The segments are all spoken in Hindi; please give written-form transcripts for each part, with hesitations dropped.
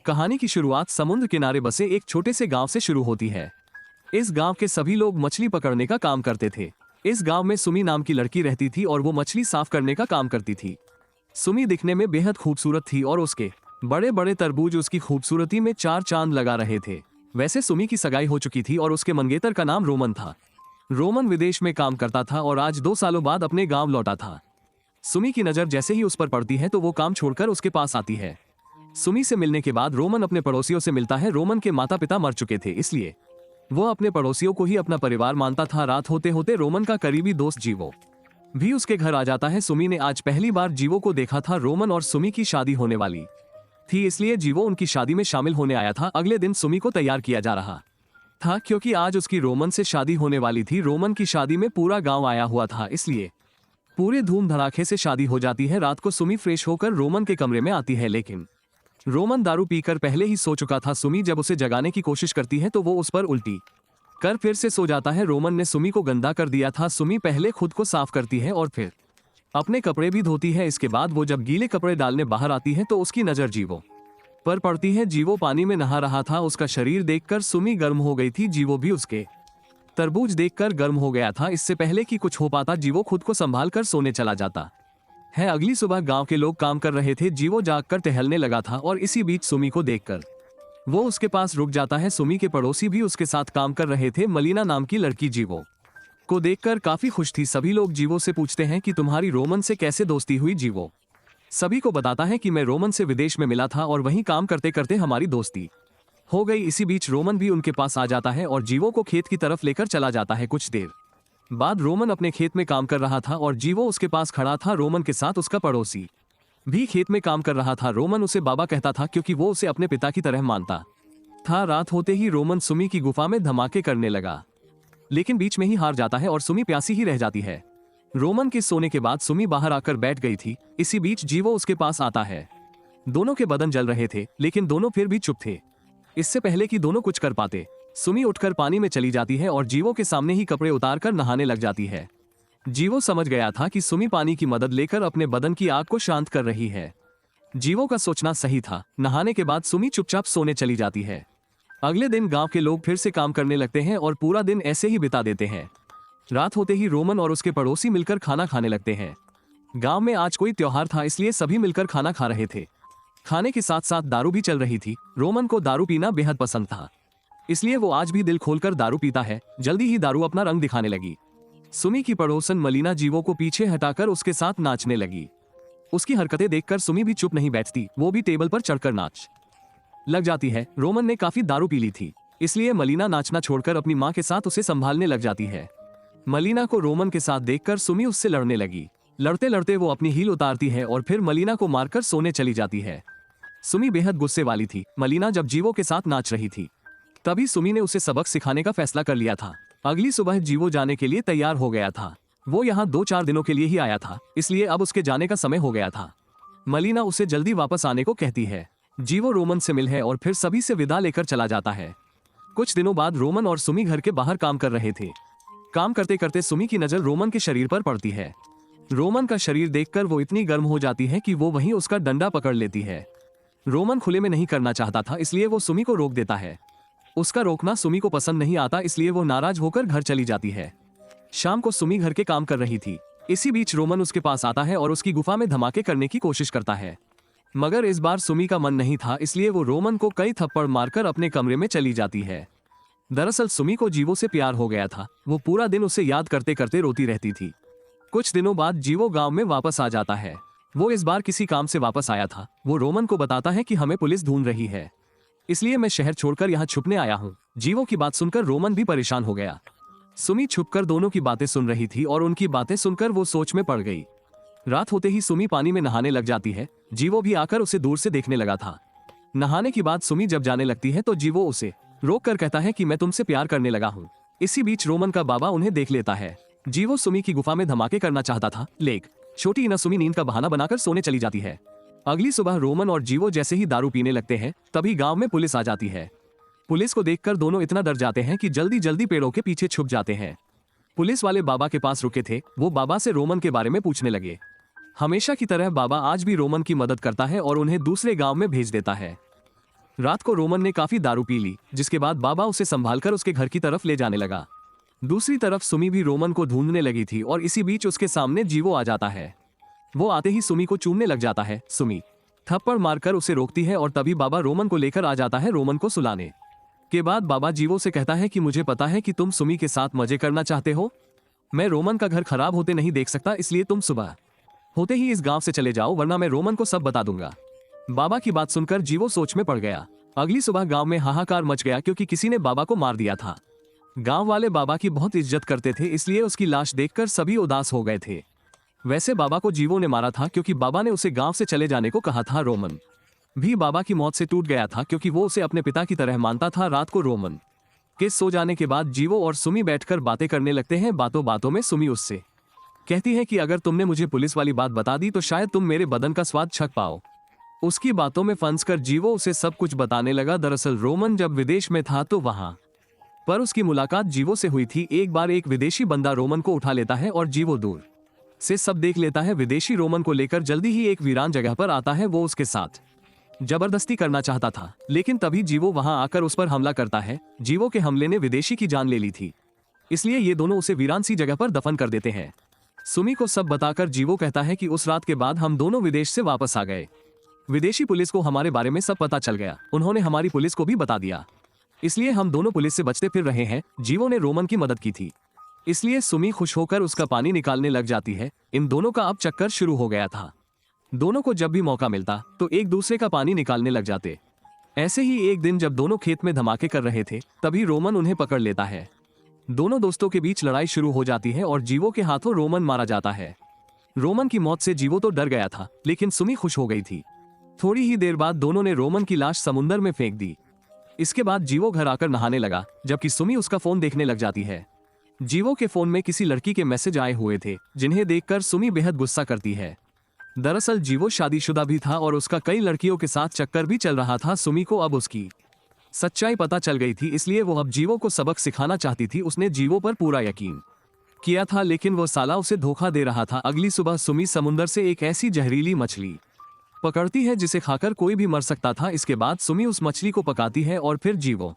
कहानी की शुरुआत समुद्र किनारे बसे एक छोटे से गांव से शुरू होती है। इस गांव के सभी लोग मछली पकड़ने का काम करते थे। इस गांव में सुमी नाम की लड़की रहती थी और वो मछली साफ करने का काम करती थी। सुमी दिखने में बेहद खूबसूरत थी और उसके बड़े बड़े तरबूज उसकी खूबसूरती में चार चांद लगा रहे थे। वैसे सुमी की सगाई हो चुकी थी और उसके मंगेतर का नाम रोमन था। रोमन विदेश में काम करता था और आज 2 सालों बाद अपने गांव लौटा था। सुमी की नजर जैसे ही उस पर पड़ती है तो वो काम छोड़कर उसके पास आती है। सुमी से मिलने के बाद रोमन अपने पड़ोसियों से मिलता है। रोमन के माता पिता मर चुके थे, इसलिए वो अपने पड़ोसियों को ही अपना परिवार मानता था। रात होते होते रोमन का करीबी दोस्त जीवो भी उसके घर आ जाता है। सुमी ने आज पहली बार जीवो को देखा था। रोमन और सुमी की शादी होने वाली थी, इसलिए जीवो उनकी शादी में शामिल होने आया था। अगले दिन सुमी को तैयार किया जा रहा था क्योंकि आज उसकी रोमन से शादी होने वाली थी। रोमन की शादी में पूरा गांव आया हुआ था, इसलिए पूरे धूम धड़ाके से शादी हो जाती है। रात को सुमी फ्रेश होकर रोमन के कमरे में आती है, लेकिन रोमन दारू पीकर पहले ही सो चुका था। सुमी जब उसे जगाने की कोशिश करती है तो वो उस पर उल्टी कर फिर से सो जाता है। रोमन ने सुमी को गंदा कर दिया था। सुमी पहले खुद को साफ करती है और फिर अपने कपड़े भी धोती है। इसके बाद वो जब गीले कपड़े डालने बाहर आती है तो उसकी नजर जीवो पर पड़ती है। जीवो पानी में नहा रहा था। उसका शरीर देखकर सुमी गर्म हो गई थी। जीवो भी उसके तरबूज देखकर गर्म हो गया था। इससे पहले कि कुछ हो पाता जीवो खुद को संभाल कर सोने चला जाता है। अगली सुबह गांव के लोग काम कर रहे थे। जीवो जागकर टहलने लगा था और इसी बीच सुमी को देखकर वो उसके पास रुक जाता है। सुमी के पड़ोसी भी उसके साथ काम कर रहे थे। मलीना नाम की लड़की जीवो को देखकर काफी खुश थी। सभी लोग जीवो से पूछते हैं कि तुम्हारी रोमन से कैसे दोस्ती हुई। जीवो सभी को बताता है कि मैं रोमन से विदेश में मिला था और वहीं काम करते करते हमारी दोस्ती हो गई। इसी बीच रोमन भी उनके पास आ जाता है और जीवो को खेत की तरफ लेकर चला जाता है। कुछ देर बाद रोमन अपने खेत में काम कर रहा था और जीवो उसके पास खड़ा था। रोमन के साथ उसका पड़ोसी भी खेत में काम कर रहा था। रोमन उसे बाबा कहता था क्योंकि वो उसे अपने पिता की तरह मानता था। रात होते ही रोमन सुमी की गुफा में धमाके करने लगा, लेकिन बीच में ही हार जाता है और सुमी प्यासी ही रह जाती है। रोमन के सोने के बाद सुमी बाहर आकर बैठ गई थी। इसी बीच जीवो उसके पास आता है। दोनों के बदन जल रहे थे, लेकिन दोनों फिर भी चुप थे। इससे पहले कि दोनों कुछ कर पाते सुमी उठकर पानी में चली जाती है और जीवो के सामने ही कपड़े उतारकर नहाने लग जाती है। जीवो समझ गया था कि सुमी पानी की मदद लेकर अपने बदन की आग को शांत कर रही है। जीवो का सोचना सही था। नहाने के बाद सुमी चुपचाप सोने चली जाती है। अगले दिन गांव के लोग फिर से काम करने लगते हैं और पूरा दिन ऐसे ही बिता देते हैं। रात होते ही रोमन और उसके पड़ोसी मिलकर खाना खाने लगते हैं। गांव में आज कोई त्योहार था, इसलिए सभी मिलकर खाना खा रहे थे। खाने के साथ साथ दारू भी चल रही थी। रोमन को दारू पीना बेहद पसंद था, इसलिए वो आज भी दिल खोलकर दारू पीता है। जल्दी ही दारू अपना रंग दिखाने लगी। सुमी की पड़ोसन मलीना जीवो को पीछे हटाकर उसके साथ नाचने लगी। उसकी हरकतें देखकर सुमी भी चुप नहीं बैठती, वो भी टेबल पर चढ़कर नाच लग जाती है। रोमन ने काफी दारू पी ली थी, इसलिए मलीना नाचना छोड़कर अपनी माँ के साथ उसे संभालने लग जाती है। मलीना को रोमन के साथ देखकर सुमी उससे लड़ने लगी। लड़ते लड़ते वो अपनी हील उतारती है और फिर मलीना को मारकर सोने चली जाती है। सुमी बेहद गुस्से वाली थी। मलीना जब जीवो के साथ नाच रही थी तभी सुमी ने उसे सबक सिखाने का फैसला कर लिया था। अगली सुबह जीवो जाने के लिए तैयार हो गया था। वो यहाँ 2-4 दिनों के लिए ही आया था, इसलिए अब उसके जाने का समय हो गया था। मलीना उसे जल्दी वापस आने को कहती है। जीवो रोमन से मिल है और फिर सभी से विदा लेकर चला जाता है। कुछ दिनों बाद रोमन और सुमी घर के बाहर काम कर रहे थे। काम करते करते सुमी की नजर रोमन के शरीर पर पड़ती है। रोमन का शरीर देखकर वो इतनी गर्म हो जाती है कि वो वहीं उसका डंडा पकड़ लेती है। रोमन खुले में नहीं करना चाहता था, इसलिए वो सुमी को रोक देता है। उसका रोकना सुमी को पसंद नहीं आता, इसलिए वो नाराज होकर घर चली जाती है। शाम को सुमी घर के काम कर रही थी। इसी बीच रोमन उसके पास आता है और उसकी गुफा में धमाके करने की कोशिश करता है, मगर इस बार सुमी का मन नहीं था, इसलिए वो रोमन को कई थप्पड़ मारकर अपने कमरे में चली जाती है। दरअसल सुमी को जीवो से प्यार हो गया था। वो पूरा दिन उसे याद करते करते रोती रहती थी। कुछ दिनों बाद जीवो गांव में वापस आ जाता है। वो इस बार किसी काम से वापस आया था। वो रोमन को बताता है कि हमें पुलिस ढूंढ रही है, इसलिए मैं शहर छोड़कर यहाँ छुपने आया हूँ। जीवो की बात सुनकर रोमन भी परेशान हो गया। सुमी छुपकर दोनों की बातें सुन रही थी और उनकी बातें सुनकर वो सोच में पड़ गई। रात होते ही सुमी पानी में नहाने लग जाती है। जीवो भी आकर उसे दूर से देखने लगा था। नहाने की बाद सुमी जब जाने लगती है तो जीवो उसे रोक कर कहता है कि मैं तुमसे प्यार करने लगा हूँ। इसी बीच रोमन का बाबा उन्हें देख लेता है। जीवो सुमी की गुफा में धमाके करना चाहता था, लेकिन छोटी इना सुमी नींद का बहाना बनाकर सोने चली जाती है। अगली सुबह रोमन और जीवो जैसे ही दारू पीने लगते हैं तभी गांव में पुलिस आ जाती है। पुलिस को देखकर दोनों इतना डर जाते हैं कि जल्दी जल्दी पेड़ों के पीछे छुप जाते हैं। पुलिस वाले बाबा के पास रुके थे। वो बाबा से रोमन के बारे में पूछने लगे। हमेशा की तरह बाबा आज भी रोमन की मदद करता है और उन्हें दूसरे गांव में भेज देता है। रात को रोमन ने काफी दारू पी ली, जिसके बाद बाबा उसे संभालकर उसके घर की तरफ ले जाने लगा। दूसरी तरफ सुमी भी रोमन को ढूंढने लगी थी और इसी बीच उसके सामने जीवो आ जाता है। वो आते ही सुमी को चूमने लग जाता है। सुमी थप्पड़ मारकर उसे रोकती है और तभी बाबा रोमन को लेकर आ जाता है। रोमन को सुलाने के बाद बाबा जीवो से कहता है कि मुझे पता है कि तुम सुमी के साथ मजे करना चाहते हो। मैं रोमन का घर खराब होते नहीं देख सकता, इसलिए तुम सुबह होते ही इस गांव से चले जाओ, वरना मैं रोमन को सब बता दूंगा। बाबा की बात सुनकर जीवो सोच में पड़ गया। अगली सुबह गांव में हाहाकार मच गया क्योंकि किसी ने बाबा को मार दिया था। गांव वाले बाबा की बहुत इज्जत करते थे, इसलिए उसकी लाश देखकर सभी उदास हो गए थे। वैसे बाबा को जीवो ने मारा था क्योंकि बाबा ने उसे गांव से चले जाने को कहा था। रोमन भी बाबा की मौत से टूट गया था क्योंकि वो उसे अपने पिता की तरह मानता था। रात को रोमन के सो जाने के बाद जीवो और सुमी बैठकर बातें करने लगते हैं। बातों बातों में सुमी उससे कहती है कि अगर तुमने मुझे पुलिस वाली बात बता दी तो शायद तुम मेरे बदन का स्वाद छक पाओ। उसकी बातों में फंसकर जीवो उसे सब कुछ बताने लगा। दरअसल रोमन जब विदेश में था तो वहां पर उसकी मुलाकात जीवो से हुई थी। एक बार एक विदेशी बंदा रोमन को उठा लेता है और जीवो दूर से सब देख लेता है। विदेशी रोमन को लेकर जल्दी ही एक वीरान जगह पर आता है। वो उसके साथ जबरदस्ती करना चाहता था, लेकिन तभी जीवो वहां आकर उस पर हमला करता है। जीवो के हमले ने विदेशी की जान ले ली थी, इसलिए ये दोनों उसे वीरान सी जगह पर दफन कर देते हैं। सुमी को सब बताकर जीवो कहता है कि उस रात के बाद हम दोनों विदेश से वापस आ गए। विदेशी पुलिस को हमारे बारे में सब पता चल गया, उन्होंने हमारी पुलिस को भी बता दिया, इसलिए हम दोनों पुलिस से बचते फिर रहे हैं। जीवो ने रोमन की मदद की थी, इसलिए सुमी खुश होकर उसका पानी निकालने लग जाती है। इन दोनों का अब चक्कर शुरू हो गया था। दोनों को जब भी मौका मिलता तो एक दूसरे का पानी निकालने लग जाते। ऐसे ही एक दिन जब दोनों खेत में धमाके कर रहे थे, तभी रोमन उन्हें पकड़ लेता है। दोनों दोस्तों के बीच लड़ाई शुरू हो जाती है और जीवो के हाथों रोमन मारा जाता है। रोमन की मौत से जीवो तो डर गया था, लेकिन सुमी खुश हो गई थी। थोड़ी ही देर बाद दोनों ने रोमन की लाश समुद्र में फेंक दी। इसके बाद जीवो घर आकर नहाने लगा, जबकि सुमी उसका फोन देखने लग जाती है। जीवो के फोन में किसी लड़की के मैसेज आए हुए थे, जिन्हें देखकर सुमी बेहद गुस्सा करती है। दरअसल जीवो शादीशुदा भी था और उसका कई लड़कियों के साथ चक्कर भी चल रहा था। सुमी को अब उसकी सच्चाई पता चल गई थी, इसलिए वो अब जीवो को सबक सिखाना चाहती थी। उसने जीवो पर पूरा यकीन किया था, लेकिन वो साला उसे धोखा दे रहा था। अगली सुबह सुमी समुद्र से एक ऐसी जहरीली मछली पकड़ती है जिसे खाकर कोई भी मर सकता था। इसके बाद सुमी उस मछली को पकाती है और फिर जीवो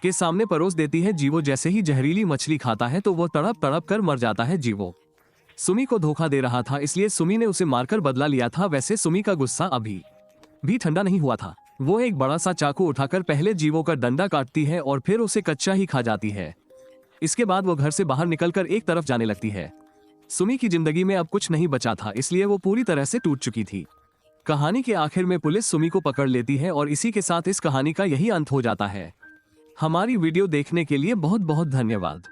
के सामने परोस देती है। जीवो जैसे ही जहरीली मछली खाता है तो वो तड़प तड़प कर मर जाता है। जीवो सुमी को धोखा दे रहा था, इसलिए सुमी ने उसे मारकर बदला लिया था। वैसे सुमी का गुस्सा अभी भी ठंडा नहीं हुआ था। वो एक बड़ा सा चाकू उठाकर पहले जीवो का डंडा काटती है और फिर उसे कच्चा ही खा जाती है। इसके बाद वो घर से बाहर निकलकर एक तरफ जाने लगती है। सुमी की जिंदगी में अब कुछ नहीं बचा था, इसलिए वो पूरी तरह से टूट चुकी थी। कहानी के आखिर में पुलिस सुमी को पकड़ लेती है और इसी के साथ इस कहानी का यही अंत हो जाता है। हमारी वीडियो देखने के लिए बहुत बहुत धन्यवाद।